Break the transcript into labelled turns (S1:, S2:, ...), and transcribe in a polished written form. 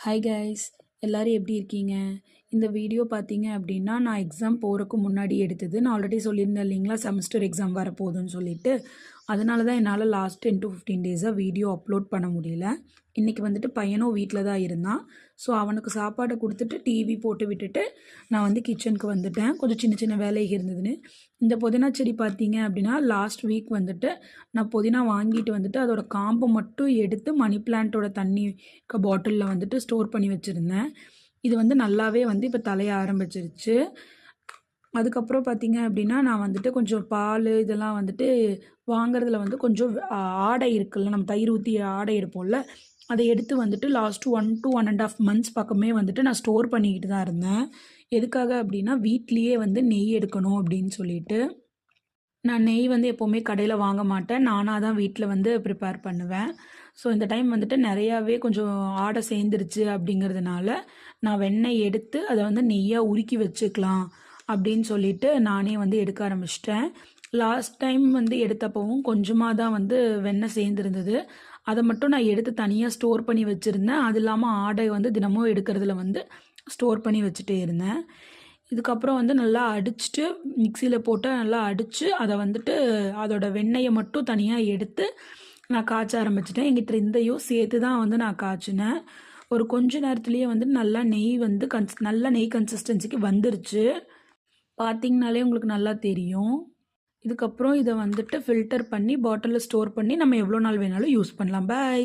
S1: Hi guys, எல்லாரும் எப்படி இருக்கீங்க? இந்த வீடியோ பார்த்தீங்க அப்படின்னா, நான் எக்ஸாம் போறதுக்கு முன்னாடி எடுத்தது. நான் ஆல்ரெடி சொல்லியிருந்தேன் இல்லைங்களா, செமஸ்டர் எக்ஸாம் வரப்போகுதுன்னு சொல்லிட்டு. அதனால தான் என்னால் லாஸ்ட் 10 to 15 டேஸாக வீடியோ அப்லோட் பண்ண முடியல. இன்றைக்கி வந்துட்டு பையனும் வீட்டில் தான் இருந்தான். ஸோ அவனுக்கு சாப்பாடை கொடுத்துட்டு டிவி போட்டு விட்டுட்டு நான் வந்து கிச்சனுக்கு வந்துட்டேன். கொஞ்சம் சின்ன சின்ன வேலைகள் இருந்ததுன்னு. இந்த புதினா செடி பார்த்தீங்க அப்படின்னா, லாஸ்ட் வீக் வந்துட்டு நான் புதினா வாங்கிட்டு வந்துட்டு அதோட காம்பை மட்டும் எடுத்து மணி பிளான்ட்டோட தண்ணி பாட்டிலில் வந்துட்டு ஸ்டோர் பண்ணி வச்சுருந்தேன். இது வந்து நல்லாவே வந்து இப்போ தலைய ஆரம்பிச்சிருச்சு. அதுக்கப்புறம் பார்த்தீங்க அப்படின்னா, நான் வந்துட்டு கொஞ்சம் பால் இதெல்லாம் வந்துட்டு வாங்குறதுல வந்து கொஞ்சம் ஆடை இருக்குல்ல, நம்ம தயிர் ஊற்றி ஆடை எடுப்போம்ல, அதை எடுத்து வந்துட்டு லாஸ்ட் 1 to 1 1/2 மந்த்ஸ் பக்கமே வந்துட்டு நான் ஸ்டோர் பண்ணிக்கிட்டு தான் இருந்தேன். எதுக்காக அப்படின்னா, வீட்லேயே வந்து நெய் எடுக்கணும் அப்படின்னு சொல்லிட்டு. நான் நெய் வந்து எப்போவுமே கடையில் வாங்க மாட்டேன். நானாக தான் வீட்டில் வந்து ப்ரிப்பேர் பண்ணுவேன். ஸோ இந்த டைம் வந்துட்டு நிறையாவே கொஞ்சம் ஆடை சேர்ந்துருச்சு அப்படிங்கிறதுனால, நான் வெண்ணெய் எடுத்து அதை வந்து நெய்யா உருக்கி வச்சுக்கலாம் அப்படின்னு சொல்லிட்டு நானே வந்து எடுக்க ஆரம்பிச்சிட்டேன். லாஸ்ட் டைம் வந்து எடுத்தப்பவும் கொஞ்சமாக தான் வந்து வெண்ணெய் சேர்ந்துருந்தது. அதை மட்டும் நான் எடுத்து தனியாக ஸ்டோர் பண்ணி வச்சுருந்தேன். அது இல்லாமல் ஆடை வந்து தினமும் எடுக்கிறதுல வந்து ஸ்டோர் பண்ணி வச்சுட்டே இருந்தேன். இதுக்கப்புறம் வந்து நல்லா அடிச்சுட்டு மிக்சியில் போட்டு நல்லா அடித்து அதை வந்துட்டு அதோட வெண்ணெயை மட்டும் தனியாக எடுத்து நான் காய்ச்ச ஆரம்பிச்சிட்டேன். எங்கிட்ட இருந்தையும் சேர்த்து தான் வந்து நான் காய்ச்சினேன். ஒரு கொஞ்ச நேரத்துலேயே வந்து நல்லா நெய் வந்து நல்ல நெய் கன்சிஸ்டன்சிக்கு வந்துருச்சு. பார்த்திங்கனாலே உங்களுக்கு நல்லா தெரியும். இதுக்கப்புறம் இதை வந்துட்டு ஃபில்டர் பண்ணி பாட்டிலில் ஸ்டோர் பண்ணி நம்ம எவ்வளோ நாள் வேணாலும் யூஸ் பண்ணலாம். பாய்.